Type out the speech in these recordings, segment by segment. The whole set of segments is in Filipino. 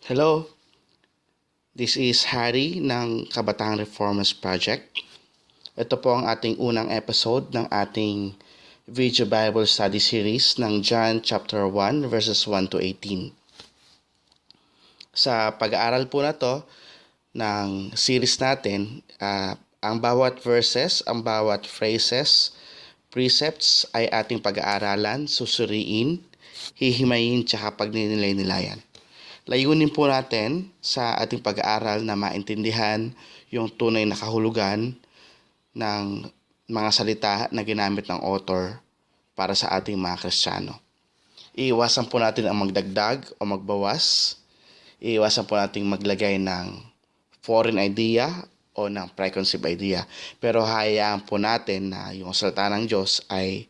Hello, this is Harry ng Kabataan Reformers Project. Ito po ang ating unang episode ng ating video Bible study series ng John chapter 1 verses 1 to 18. Sa pag-aaral po na to ng series natin, ang bawat verses, ang bawat phrases, precepts ay ating pag-aaralan, susuriin, hihimayin, tsaka pagninilay-nilayan. Layunin po natin sa ating pag-aaral na maintindihan yung tunay na kahulugan ng mga salita na ginamit ng author para sa ating mga Kristiyano. Iiwasan po natin ang magdagdag o magbawas. Iiwasan po natin maglagay ng foreign idea o ng preconceived idea. Pero hayaan po natin na yung salita ng Diyos ay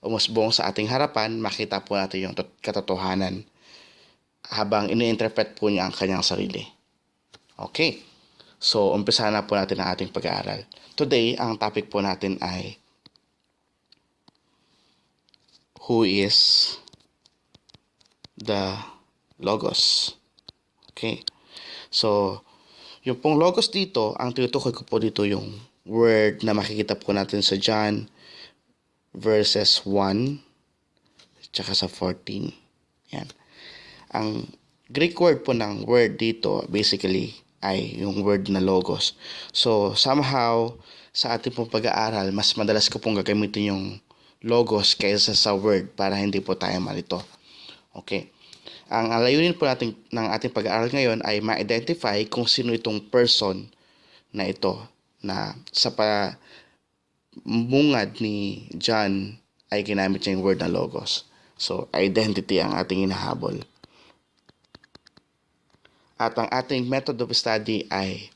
umusbong sa ating harapan, makita po natin yung katotohanan habang ini-interpret po niya ang kanyang sarili. Okay, so umpisa na po natin ang ating pag-aaral. Today, ang topic po natin ay who is the Logos. Okay, so yung pong Logos dito, ang tinutukoy ko po dito yung word na makikita po natin sa John verses 1 tsaka sa 14. Yan. Ang Greek word po ng word dito basically ay yung word na logos. So somehow sa ating pong pag-aaral, mas madalas ko pong gagamitin yung logos kaysa sa word para hindi po tayo malito. Okay. Ang layunin po natin ng ating pag-aaral ngayon ay ma-identify kung sino itong person na ito na sa pamungad ni John ay ginamit niya yung word na logos. So identity ang ating hinahabol. At ang ating method of study ay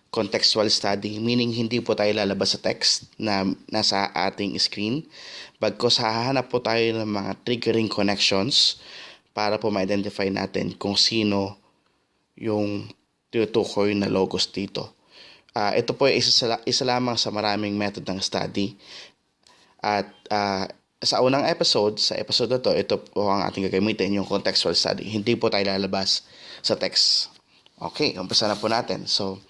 contextual study, meaning hindi po tayo lalabas sa text na nasa ating screen. Bagkus hahanap po tayo ng mga triggering connections para po ma-identify natin kung sino yung tinutukoy na logos dito. Ito po ay isa lamang sa maraming method ng study. At sa unang episode, sa episode na to, ito po ang ating gagamitin, yung contextual study. Hindi po tayo lalabas sa text. Okay, umpisa na po natin. So,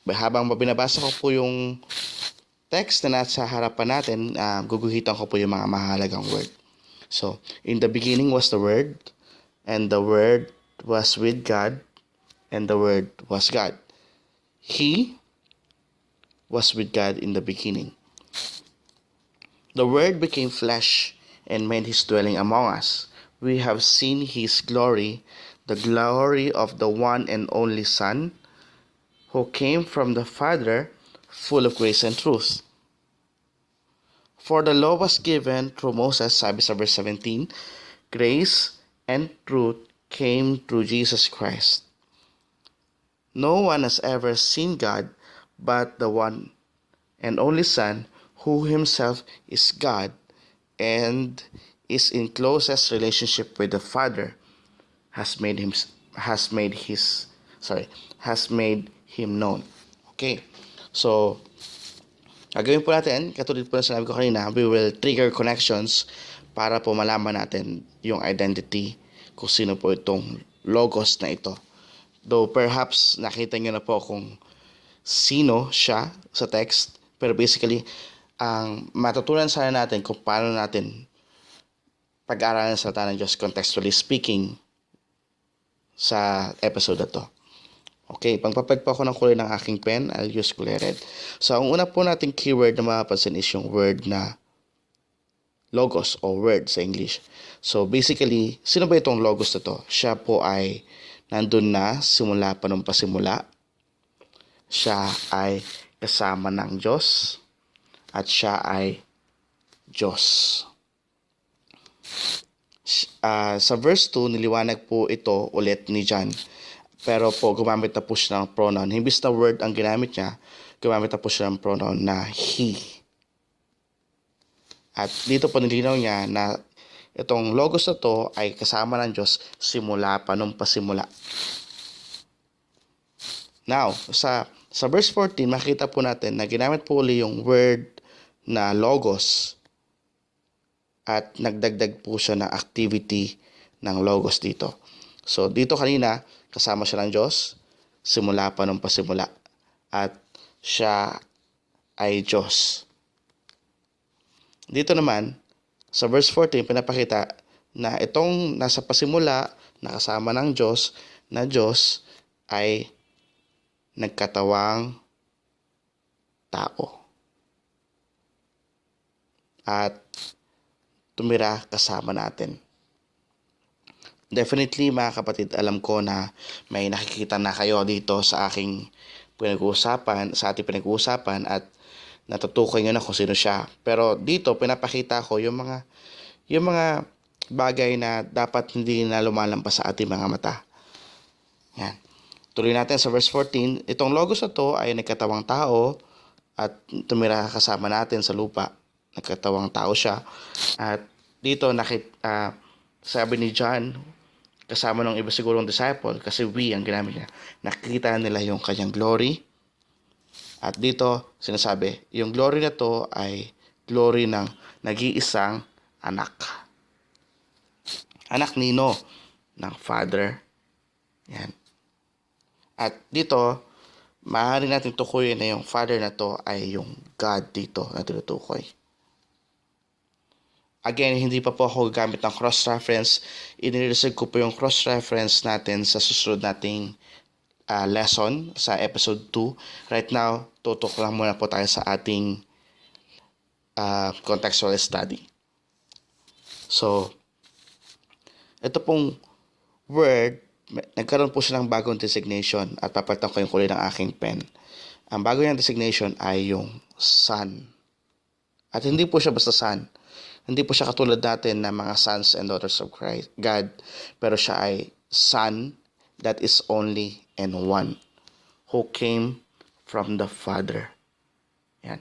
habang binabasa ko po yung text na nasa harapan natin, guguhitan ko po yung mga mahalagang word. So, in the beginning was the Word, and the Word was with God, and the Word was God. He was with God in the beginning. The Word became flesh and made his dwelling among us. We have seen his glory, the glory of the one and only Son, who came from the Father, full of grace and truth. For the law was given through Moses, sabi sa verse 17, grace and truth came through Jesus Christ. No one has ever seen God but the one and only Son, who himself is God and is in closest relationship with the Father, has made him known. Okay. So gagawin po natin, katulad po na sinabi ko kanina, we will trigger connections para po malaman natin yung identity kung sino po itong logos na ito. Though perhaps nakita nyo na po kung sino siya sa text, pero basically ang matutunan sana natin kung paano natin pag-aaralan sa salita ng Diyos contextually speaking sa episode na to. Okay, pagpapag po ako ng kulay ng aking pen, I'll use kulay red. So, ang una po nating keyword na mapapansin is yung word na logos o word sa English. So, basically, sino ba itong logos na to? Siya po ay nandun na simula pa nung pasimula. Siya ay kasama ng Diyos. At siya ay Diyos. Sa verse 2, niliwanag po ito ulit ni John. Pero po, gumamit na po siya ng pronoun. Himbis na word ang ginamit niya, gumamit na po siya ng pronoun na he. At dito po nilinaw niya na itong logos na to ay kasama ng Diyos simula pa nung pasimula. Now, sa verse 14, makita po natin na ginamit po ulit yung word na logos at nagdagdag po siya ng activity ng logos dito. So, dito kanina, kasama siya ng Diyos, simula pa nung pasimula. At siya ay Diyos. Dito naman, sa verse 14, pinapakita na itong nasa pasimula, nakasama ng Diyos, na Diyos ay nagkatawang tao. At tumira kasama natin. Definitely mga kapatid, alam ko na may nakikita na kayo dito sa ating pinag-uusapan at natutukoy nyo na kung sino siya. Pero dito pinapakita ko yung mga bagay na dapat hindi na lumalampas sa ating mga mata. Yan. Tuloy natin sa verse 14. Itong logos na to ay nagkatawang tao at tumira kasama natin sa lupa. Nagkatawang tao siya. At dito sabi ni John, kasama ng iba sigurong disciple, kasi we ang ginamit niya, nakikita nila yung kanyang glory. At dito sinasabi, yung glory na to ay glory ng nag-iisang anak. Anak nino ng Father. Yan. At dito, maaari natin tukuyin na yung Father na to ay yung God dito na tinutukoy. Again, hindi pa po ako gagamit ng cross-reference. Inireserve ko po yung cross-reference natin sa susunod nating lesson sa episode 2. Right now, tutok lang muna po tayo sa ating contextual study. So, ito pong word, nagkaroon po siya ng bagong designation at papalitan ko yung kulay ng aking pen. Ang bago niyang designation ay yung Son. At hindi po siya basta Son. Hindi po siya katulad natin na mga sons and daughters of Christ, God. Pero siya ay Son that is only and one, who came from the Father. Yan.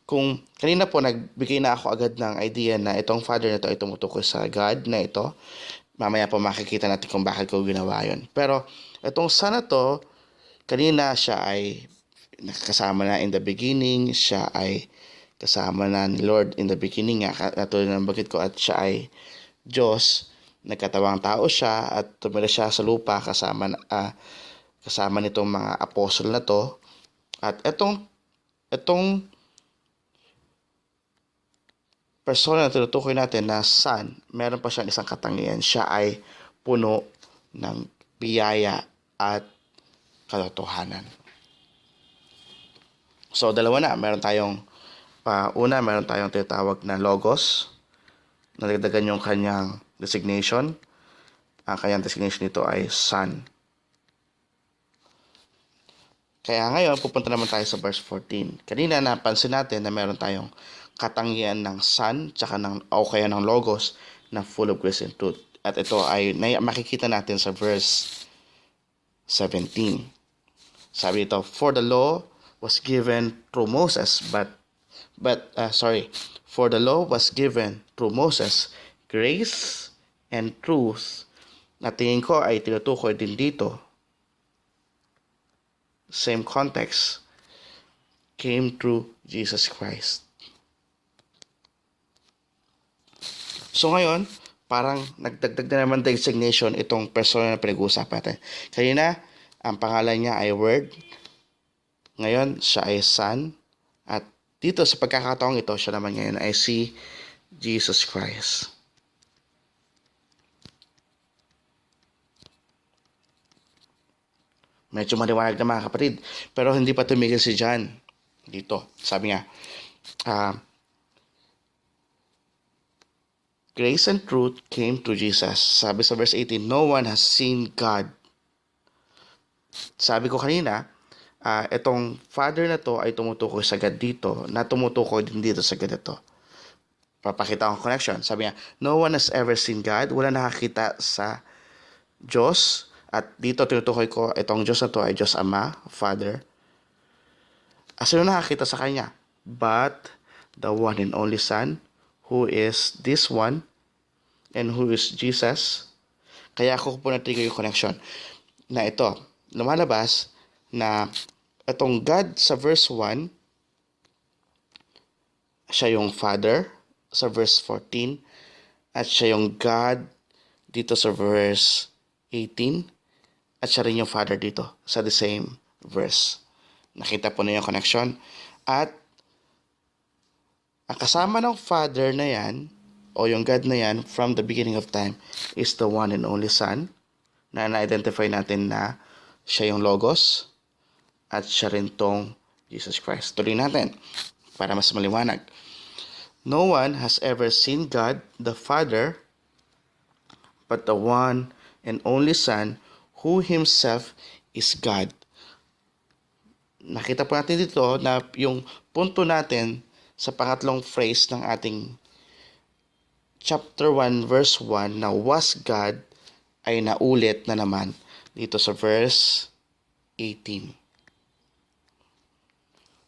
Kung kanina po nagbigay na ako agad ng idea na itong Father na ito ay tumutukoy sa God na ito, mamaya po makikita natin kung bakit ko ginawa yun. Pero itong Son na to, kanina siya ay nakasama na in the beginning, siya ay kasama na ni Lord in the beginning nga, katulad ng bagit ko, at siya ay Diyos, nagkatawang tao siya at tumira siya sa lupa kasama nitong mga apostol na to. At itong persona na tinutukoy natin na Son, meron pa siyang isang katangian. Siya ay puno ng biyaya at katotohanan. So, dalawa na. Meron tayong tinatawag na logos. Nalagdagan yung kanyang designation. Ang kanyang designation nito ay Son. Kaya ngayon, pupunta naman tayo sa verse 14. Kanina napansin natin na meron tayong katangian ng Son o kaya ng logos na full of grace and truth. At ito ay makikita natin sa verse 17. Sabi ito, for the law was given through Moses, for the law was given through Moses, grace and truth, na tingin ko ay tinutukoy din dito, same context, came through Jesus Christ. So ngayon, parang nagdagdag na naman designation itong persona na pinag-uusapan natin. Kanina, ang pangalan niya ay Word. Ngayon, siya ay Son. At dito sa pagkakataong ito, siya naman ngayon ay si Jesus Christ. Medyo maliwanag na mga kapatid. Pero hindi pa tumigil si John. Dito, sabi nga, grace and truth came to Jesus. Sabi sa verse 18, no one has seen God. Sabi ko kanina, itong Father na to ay tumutukoy sa God dito, na tumutukoy din dito sa God ito. Papakita ko connection. Sabi niya, no one has ever seen God. Wala nakakita sa Diyos. At dito tinutukoy ko, itong Diyos na to ay Diyos Ama, Father. Sino nakakita sa Kanya? But the one and only Son, who is this one, and who is Jesus. Kaya ako po natrigger yung connection na ito. Lumalabas na itong God sa verse 1, siya yung Father sa verse 14, at siya yung God dito sa verse 18, at siya rin yung Father dito sa the same verse. Nakita po na yung connection. At ang kasama ng Father na yan, o yung God na yan, from the beginning of time, is the one and only Son, na na-identify natin na siya yung Logos, at siya rin tong Jesus Christ. Tuloy natin, para mas maliwanag. No one has ever seen God, the Father, but the one and only Son, who Himself is God. Nakita po natin dito na yung punto natin sa pangatlong phrase ng ating chapter 1 verse 1 na was God ay naulit na naman dito sa verse 18.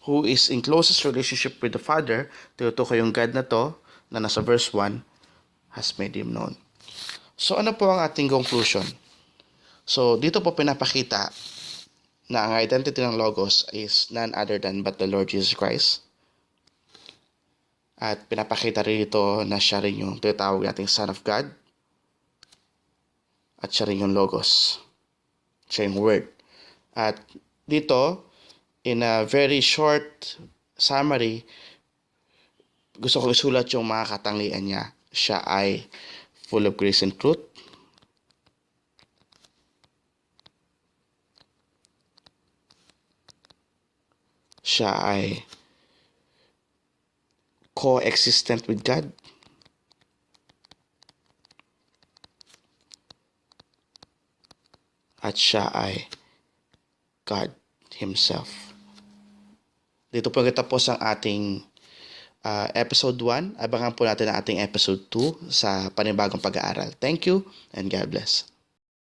Who is in closest relationship with the Father, tinutukoy yung God na to na nasa verse 1, has made Him known. So ano po ang ating conclusion? So dito po pinapakita na ang identity ng Logos is none other than but the Lord Jesus Christ. At pinapakita rin ito na siya rin yung tinatawag nating Son of God. At siya rin yung Logos. Siya yung Word. At dito, in a very short summary, gusto ko isulat yung mga katangian niya. Siya ay full of grace and truth. Siya ay co-existent with God. At siya ay God Himself. Dito po kitapos ang ating episode 1. Abangan po natin ang ating episode 2 sa panibagong pag-aaral. Thank you and God bless.